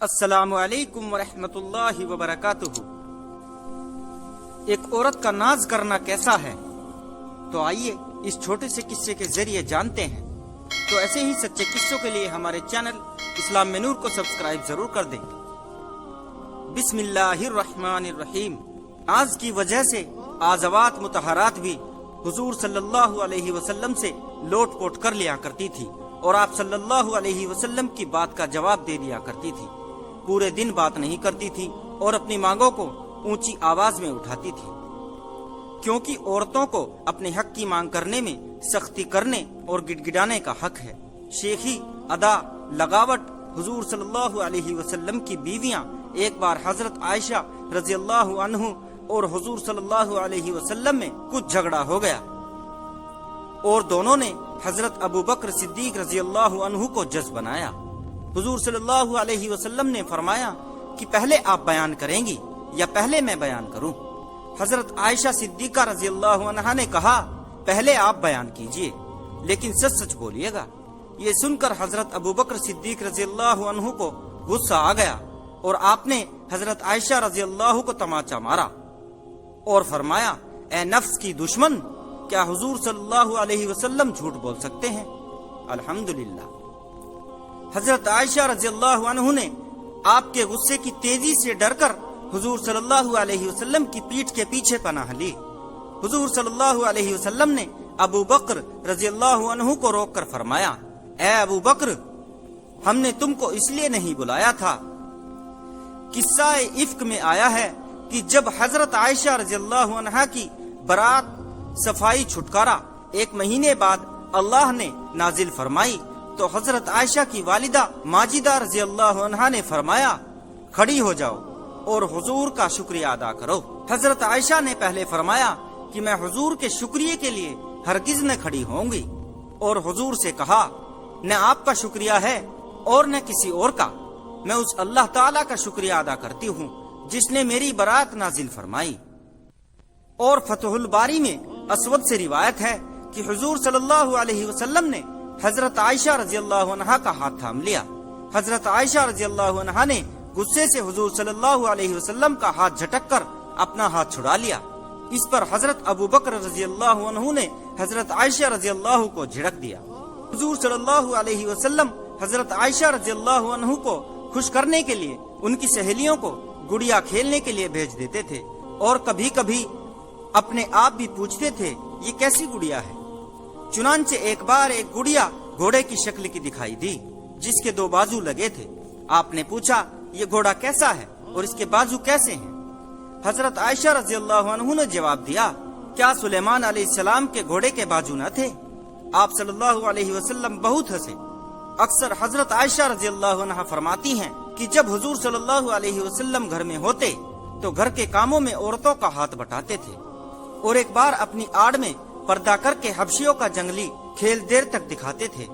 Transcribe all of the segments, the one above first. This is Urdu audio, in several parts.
السلام علیکم ورحمۃ اللہ وبرکاتہ۔ ایک عورت کا ناز کرنا کیسا ہے؟ تو آئیے اس چھوٹے سے قصے کے ذریعے جانتے ہیں۔ تو ایسے ہی سچے قصوں کے لیے ہمارے چینل اسلام میں نور کو سبسکرائب ضرور کر دیں۔ بسم اللہ الرحمن الرحیم۔ ناز کی وجہ سے آزوات مطہرات بھی حضور صلی اللہ علیہ وسلم سے لوٹ پوٹ کر لیا کرتی تھی اور آپ صلی اللہ علیہ وسلم کی بات کا جواب دے دیا کرتی تھی۔ پورے دن بات نہیں کرتی تھی اور اپنی مانگوں کو اونچی آواز میں اٹھاتی تھی، کیونکہ عورتوں کو اپنے حق کی مانگ کرنے میں سختی کرنے اور گڑگڑانے کا حق ہے۔ شیخی، ادا، لگاوٹ۔ حضور صلی اللہ علیہ وسلم کی بیویاں ایک بار حضرت عائشہ رضی اللہ عنہ اور حضور صلی اللہ علیہ وسلم میں کچھ جھگڑا ہو گیا اور دونوں نے حضرت ابو بکر صدیق رضی اللہ عنہ کو جج بنایا۔ حضور صلی اللہ علیہ وسلم نے فرمایا کہ پہلے آپ بیان کریں گی یا پہلے میں بیان کروں؟ حضرت عائشہ صدیقہ رضی اللہ عنہا نے کہا پہلے آپ بیان کیجئے، لیکن سچ سچ بولیے گا۔ یہ سن کر حضرت ابو بکر صدیق رضی اللہ عنہ کو غصہ آ گیا اور آپ نے حضرت عائشہ رضی اللہ کو تماچا مارا اور فرمایا، اے نفس کی دشمن، کیا حضور صلی اللہ علیہ وسلم جھوٹ بول سکتے ہیں؟ الحمدللہ۔ حضرت عائشہ رضی اللہ عنہ نے آپ کے غصے کی تیزی سے ڈر کر حضور صلی اللہ علیہ وسلم کی پیٹھ کے پیچھے پناہ لی۔ حضور صلی اللہ علیہ وسلم نے ابو بکر رضی اللہ عنہ کو روک کر فرمایا، اے ابو بکر، ہم نے تم کو اس لیے نہیں بلایا تھا۔ قصہ افک میں آیا ہے کہ جب حضرت عائشہ رضی اللہ عنہا کی برات صفائی چھٹکارا 1 مہینے بعد اللہ نے نازل فرمائی تو حضرت عائشہ کی والدہ ماجدہ رضی اللہ عنہا نے فرمایا، کھڑی ہو جاؤ اور حضور کا شکریہ ادا کرو۔ حضرت عائشہ نے پہلے فرمایا کہ میں حضور کے شکریہ کے لیے ہرگز نہ کھڑی ہوں گی، اور حضور سے کہا، نہ آپ کا شکریہ ہے اور نہ کسی اور کا، میں اس اللہ تعالیٰ کا شکریہ ادا کرتی ہوں جس نے میری برات نازل فرمائی۔ اور فتح الباری میں اسود سے روایت ہے کہ حضور صلی اللہ علیہ وسلم نے حضرت عائشہ رضی اللہ عنہا کا ہاتھ تھام لیا۔ حضرت عائشہ رضی اللہ عنہا نے غصے سے حضور صلی اللہ علیہ وسلم کا ہاتھ جھٹک کر اپنا ہاتھ چھڑا لیا۔ اس پر حضرت ابو بکر رضی اللہ عنہ نے حضرت عائشہ رضی اللہ کو جھڑک دیا۔ حضور صلی اللہ علیہ وسلم حضرت عائشہ رضی اللہ عنہ کو خوش کرنے کے لیے ان کی سہیلیوں کو گڑیا کھیلنے کے لیے بھیج دیتے تھے، اور کبھی کبھی اپنے آپ بھی پوچھتے تھے یہ کیسی گڑیا ہے۔ چنانچہ ایک بار ایک گڑیا گھوڑے کی شکل کی دکھائی دی جس کے 2 بازو لگے تھے۔ آپ نے پوچھا یہ گھوڑا کیسا ہے اور اس کے بازو کیسے ہیں؟ حضرت عائشہ رضی اللہ عنہ نے جواب دیا، کیا سلیمان علیہ السلام کے گھوڑے کے بازو نہ تھے؟ آپ صلی اللہ علیہ وسلم بہت ہنسے۔ اکثر حضرت عائشہ رضی اللہ عنہ فرماتی ہیں کہ جب حضور صلی اللہ علیہ وسلم گھر میں ہوتے تو گھر کے کاموں میں عورتوں کا ہاتھ بٹاتے تھے، اور ایک بار اپنی آڑ میں پردہ کر کے حبشیوں کا جنگلی کھیل دیر تک دکھاتے تھے۔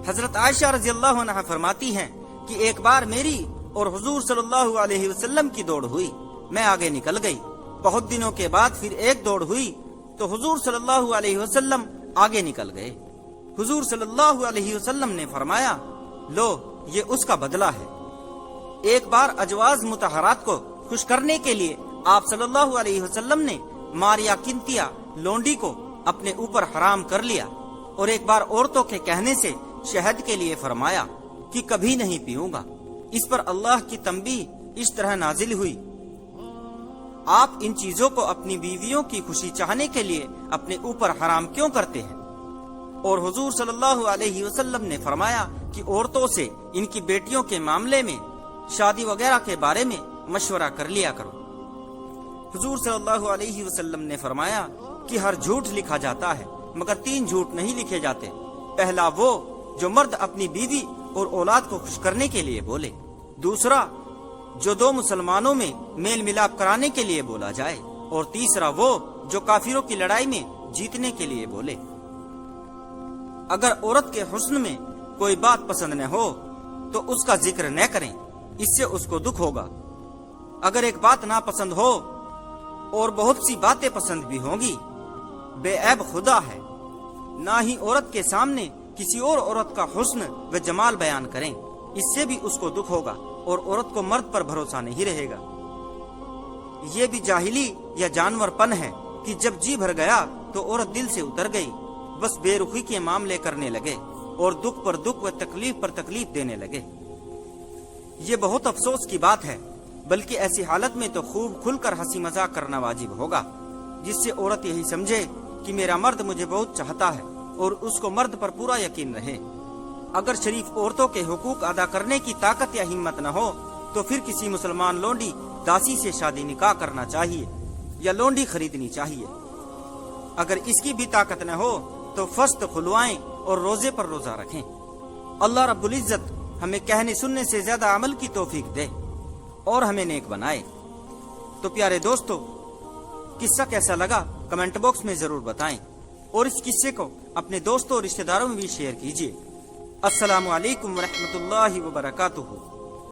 حضرت عائشہ رضی اللہ عنہ فرماتی ہیں کہ ایک بار میری اور حضور صلی اللہ علیہ وسلم کی دوڑ ہوئی، میں آگے نکل گئی۔ بہت دنوں کے بعد پھر ایک دوڑ ہوئی تو حضور صلی اللہ علیہ وسلم آگے نکل گئے۔ حضور صلی اللہ علیہ وسلم نے فرمایا، لو یہ اس کا بدلہ ہے۔ ایک بار اجواز مطہرات کو خوش کرنے کے لیے آپ صلی اللہ علیہ وسلم نے ماریا کنتیا لونڈی کو اپنے اوپر حرام کر لیا، اور ایک بار عورتوں کے کہنے سے شہد کے لیے فرمایا کہ کبھی نہیں پیوں گا۔ اس پر اللہ کی تنبیہ اس طرح نازل ہوئی، آپ ان چیزوں کو اپنی بیویوں کی خوشی چاہنے کے لیے اپنے اوپر حرام کیوں کرتے ہیں؟ اور حضور صلی اللہ علیہ وسلم نے فرمایا کہ عورتوں سے ان کی بیٹیوں کے معاملے میں شادی وغیرہ کے بارے میں مشورہ کر لیا کرو۔ حضور صلی اللہ علیہ وسلم نے فرمایا کہ ہر جھوٹ لکھا جاتا ہے مگر 3 جھوٹ نہیں لکھے جاتے۔ پہلا وہ جو مرد اپنی بیوی اور اولاد کو خوش کرنے کے لیے بولے، دوسرا جو 2 مسلمانوں میں میل ملاپ کرانے کے لیے بولا جائے، اور تیسرا وہ جو کافروں کی لڑائی میں جیتنے کے لیے بولے۔ اگر عورت کے حسن میں کوئی بات پسند نہ ہو تو اس کا ذکر نہ کریں، اس سے اس کو دکھ ہوگا۔ اگر ایک بات ناپسند ہو اور بہت سی باتیں پسند بھی ہوں گی، بے عیب خدا ہے۔ نہ ہی عورت کے سامنے کسی اور عورت کا حسن و جمال بیان کریں، اس سے بھی اس کو دکھ ہوگا۔ اور عورت کو مرد پر بھروسہ نہیں رہے گا۔ یہ بھی جاہلی یا جانور پن ہے کہ جب جی بھر گیا تو عورت دل سے اتر گئی، بس بے رخی کے معاملے کرنے لگے اور دکھ پر دکھ و تکلیف پر تکلیف دینے لگے۔ یہ بہت افسوس کی بات ہے، بلکہ ایسی حالت میں تو خوب کھل کر ہنسی مذاق کرنا واجب ہوگا، جس سے عورت یہی سمجھے کہ میرا مرد مجھے بہت چاہتا ہے اور اس کو مرد پر پورا یقین رہے۔ اگر شریف عورتوں کے حقوق ادا کرنے کی طاقت یا ہمت نہ ہو تو پھر کسی مسلمان لونڈی داسی سے شادی نکاح کرنا چاہیے یا لونڈی خریدنی چاہیے۔ اگر اس کی بھی طاقت نہ ہو تو فسٹ کھلوائیں اور روزے پر روزہ رکھیں۔ اللہ رب العزت ہمیں کہنے سننے سے زیادہ عمل کی توفیق دے اور ہمیں نیک بنائے۔ تو پیارے دوستو، قصہ کیسا لگا کمنٹ باکس میں ضرور بتائیں، اور اس قصے کو اپنے دوستوں اور رشتہ داروں میں بھی شیئر کیجیے۔ السلام علیکم ورحمۃ اللہ وبرکاتہ۔